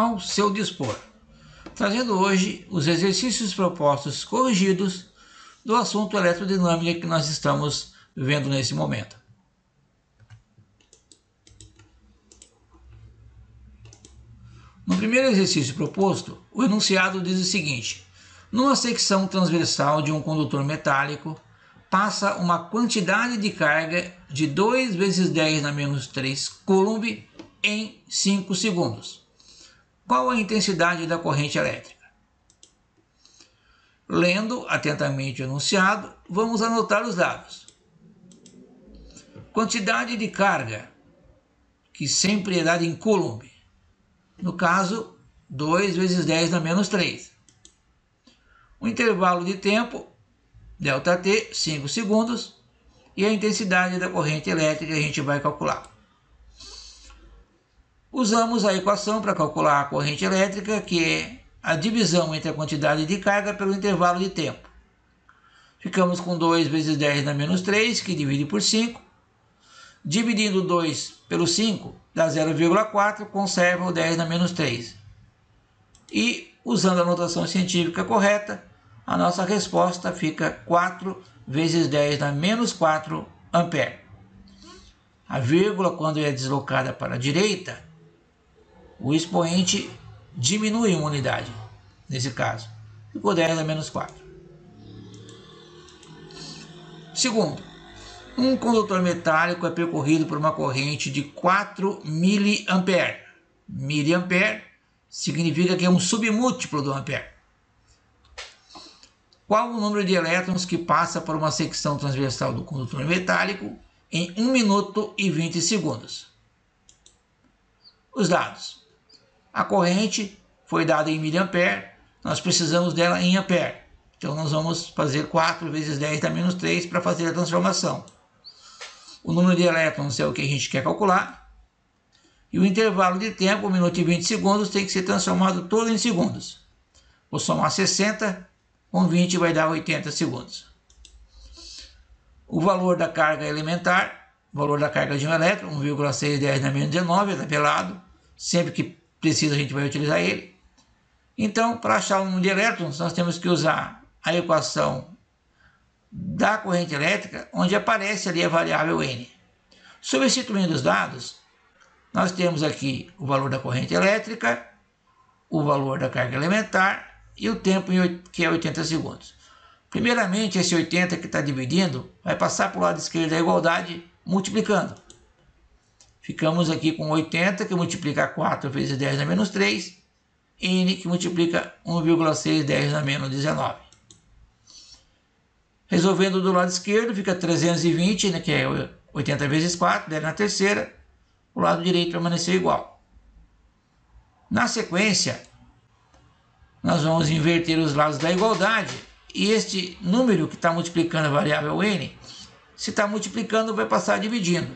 ao seu dispor, trazendo hoje os exercícios propostos corrigidos do assunto eletrodinâmica que nós estamos vendo nesse momento. No primeiro exercício proposto, o enunciado diz o seguinte: numa secção transversal de um condutor metálico, passa uma quantidade de carga de 2 vezes 10 na menos 3 coulomb em 5 segundos. Qual a intensidade da corrente elétrica? Lendo atentamente o enunciado, vamos anotar os dados. Quantidade de carga, que sempre é dada em coulomb. No caso, 2 vezes 10 na menos 3. O intervalo de tempo, ΔT, 5 segundos, e a intensidade da corrente elétrica a gente vai calcular. Usamos a equação para calcular a corrente elétrica, que é a divisão entre a quantidade de carga pelo intervalo de tempo. Ficamos com 2 vezes 10 na menos 3, que divide por 5. Dividindo 2 pelo 5, dá 0,4, conserva o 10 na menos 3. E, usando a notação científica correta, a nossa resposta fica 4 vezes 10 na menos 4 ampere. A vírgula, quando é deslocada para a direita, o expoente diminui uma unidade, nesse caso. Ficou 10 na menos 4. Segundo, um condutor metálico é percorrido por uma corrente de 4 mA. Miliampere significa que é um submúltiplo do ampere. Qual o número de elétrons que passa por uma secção transversal do condutor metálico em 1 minuto e 20 segundos? Os dados. A corrente foi dada em miliampere, nós precisamos dela em ampere. Então nós vamos fazer 4 vezes 10 na menos 3 para fazer a transformação. O número de elétrons é o que a gente quer calcular. E o intervalo de tempo, 1 minuto e 20 segundos, tem que ser transformado todo em segundos. Vou somar 60, com 20 vai dar 80 segundos. O valor da carga elementar, o valor da carga de um elétron, 1,610 na menos 19, é tabelado. Sempre que precisa a gente vai utilizar ele. Então, para achar o número de elétrons, nós temos que usar a equação da corrente elétrica, onde aparece ali a variável N. Substituindo os dados, nós temos aqui o valor da corrente elétrica, o valor da carga elementar e o tempo, que é 80 segundos. Primeiramente, esse 80 que está dividindo vai passar para o lado esquerdo da igualdade, multiplicando. Ficamos aqui com 80, que multiplica 4 vezes 10 na menos 3, N, que multiplica 1,610 na menos 19. Resolvendo do lado esquerdo, fica 320, né, que é 80 vezes 4, 10 na terceira. O lado direito permaneceu igual. Na sequência, nós vamos inverter os lados da igualdade. E este número que está multiplicando a variável N, se está multiplicando, vai passar dividindo.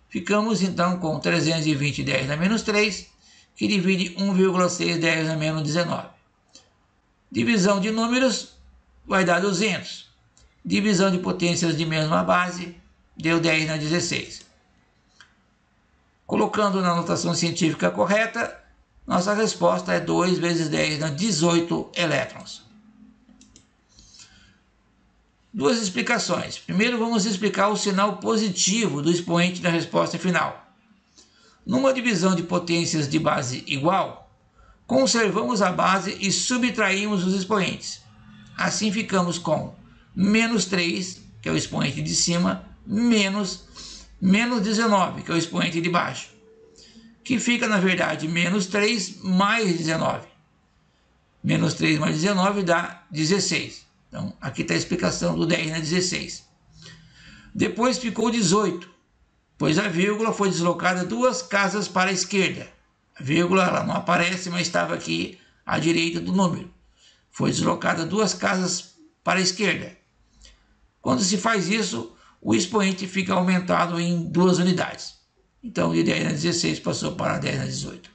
Ficamos então com 320, 10 na menos 3, que divide 1,610 na menos 19. Divisão de números vai dar 200. Divisão de potências de mesma base deu 10 na 16. Colocando na notação científica correta, nossa resposta é 2 vezes 10 na 18 elétrons. Duas explicações. Primeiro, vamos explicar o sinal positivo do expoente da resposta final. Numa divisão de potências de base igual, conservamos a base e subtraímos os expoentes. Assim ficamos com menos 3, que é o expoente de cima, menos 19, que é o expoente de baixo, que fica, na verdade, menos 3 mais 19. Menos 3 mais 19 dá 16. Então, aqui está a explicação do 10 na 16. Depois ficou 18, pois a vírgula foi deslocada 2 casas para a esquerda. A vírgula ela não aparece, mas estava aqui à direita do número. Foi deslocada 2 casas para a esquerda. Quando se faz isso, o expoente fica aumentado em 2 unidades. Então, de 10 na 16 passou para 10 na 18.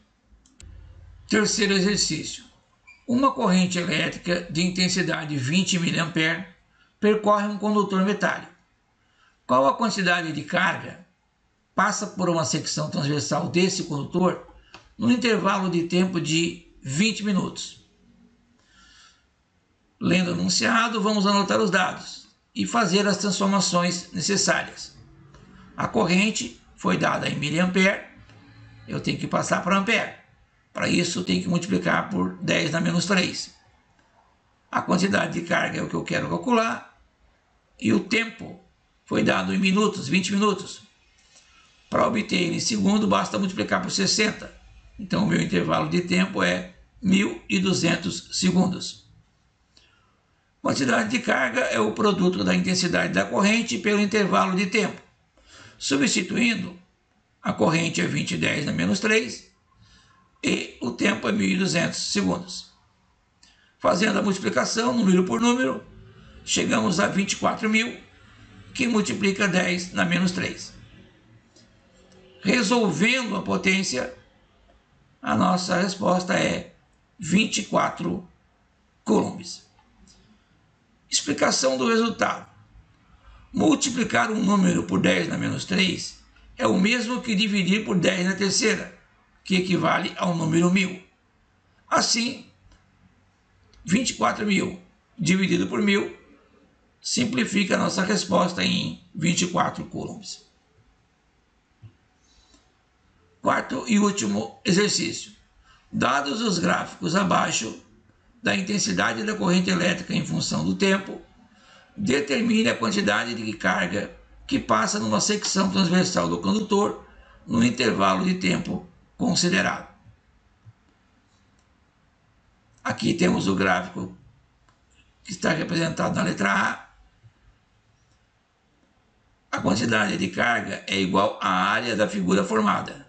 Terceiro exercício. Uma corrente elétrica de intensidade 20 mA percorre um condutor metálico. Qual a quantidade de carga passa por uma secção transversal desse condutor no intervalo de tempo de 20 minutos. Lendo o enunciado, vamos anotar os dados e fazer as transformações necessárias. A corrente foi dada em miliampere, eu tenho que passar para ampere. Para isso, eu tenho que multiplicar por 10 na menos 3. A quantidade de carga é o que eu quero calcular e o tempo foi dado em minutos, 20 minutos. Para obter ele em segundo, basta multiplicar por 60. Então, o meu intervalo de tempo é 1.200 segundos. Quantidade de carga é o produto da intensidade da corrente pelo intervalo de tempo. Substituindo, a corrente é 20 10 na menos 3 e o tempo é 1.200 segundos. Fazendo a multiplicação, número por número, chegamos a 24.000, que multiplica 10 na menos 3. Resolvendo a potência, a nossa resposta é 24 coulombs. Explicação do resultado. Multiplicar um número por 10 na menos 3 é o mesmo que dividir por 10 na terceira, que equivale ao número 1000. Assim, 24.000 dividido por 1000 simplifica a nossa resposta em 24 coulombs. Quarto e último exercício. Dados os gráficos abaixo da intensidade da corrente elétrica em função do tempo, determine a quantidade de carga que passa numa secção transversal do condutor no intervalo de tempo considerado. Aqui temos o gráfico que está representado na letra A. A quantidade de carga é igual à área da figura formada.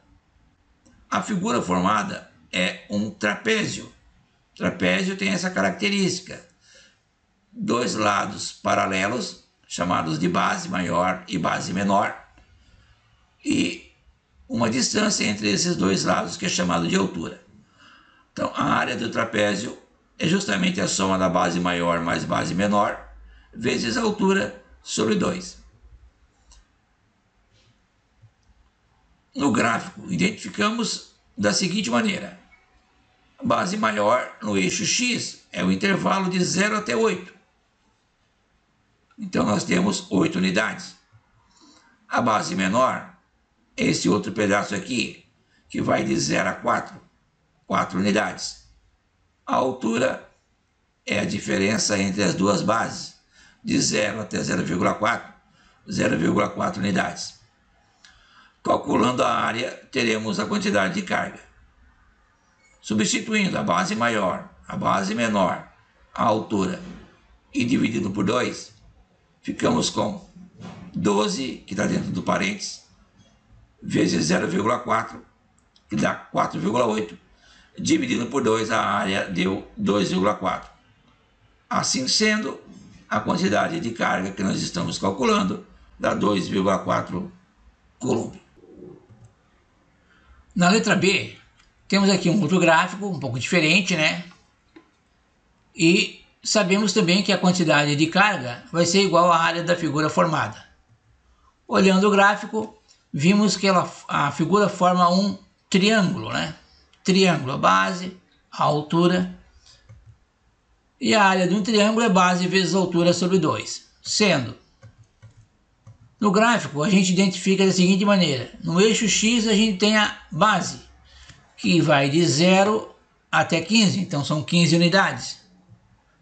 A figura formada é um trapézio. O trapézio tem essa característica: dois lados paralelos, chamados de base maior e base menor, e uma distância entre esses dois lados que é chamado de altura. Então, a área do trapézio é justamente a soma da base maior mais base menor, vezes a altura sobre 2. No gráfico, identificamos da seguinte maneira: a base maior no eixo X é o intervalo de 0 até 8. Então, nós temos 8 unidades. A base menor é esse outro pedaço aqui, que vai de 0 a 4, 4 unidades. A altura é a diferença entre as duas bases, de 0 até 0,4, 0,4 unidades. Calculando a área, teremos a quantidade de carga. Substituindo a base maior, a base menor, a altura e dividido por 2, ficamos com 12, que está dentro do parênteses, vezes 0,4, que dá 4,8, dividido por 2, a área deu 2,4. Assim sendo, a quantidade de carga que nós estamos calculando dá 2,4 coulomb. Na letra B, temos aqui um outro gráfico, um pouco diferente, né? E sabemos também que a quantidade de carga vai ser igual à área da figura formada. Olhando o gráfico, vimos que a figura forma um triângulo, né? Triângulo, a base, a altura, e a área de um triângulo é base vezes altura sobre 2, sendo, no gráfico, a gente identifica da seguinte maneira: no eixo X a gente tem a base, que vai de 0 até 15, então são 15 unidades.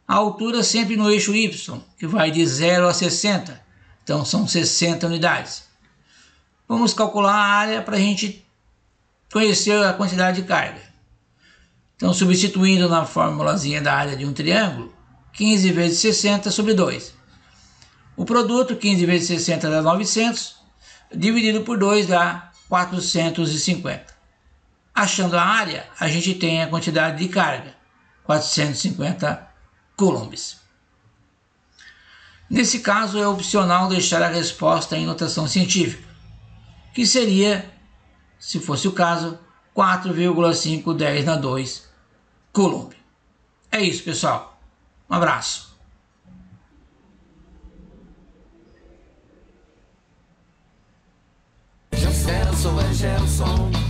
A altura sempre no eixo Y, que vai de 0 a 60, então são 60 unidades. Vamos calcular a área para a gente conhecer a quantidade de carga. Então, substituindo na formulazinha da área de um triângulo, 15 vezes 60 sobre 2. O produto, 15 vezes 60 dá 900, dividido por 2 dá 450. Achando a área, a gente tem a quantidade de carga, 450 coulombs. Nesse caso, é opcional deixar a resposta em notação científica, que seria, se fosse o caso, 4,510 na 2 coulomb. É isso, pessoal. Um abraço. Gelson é Gelson.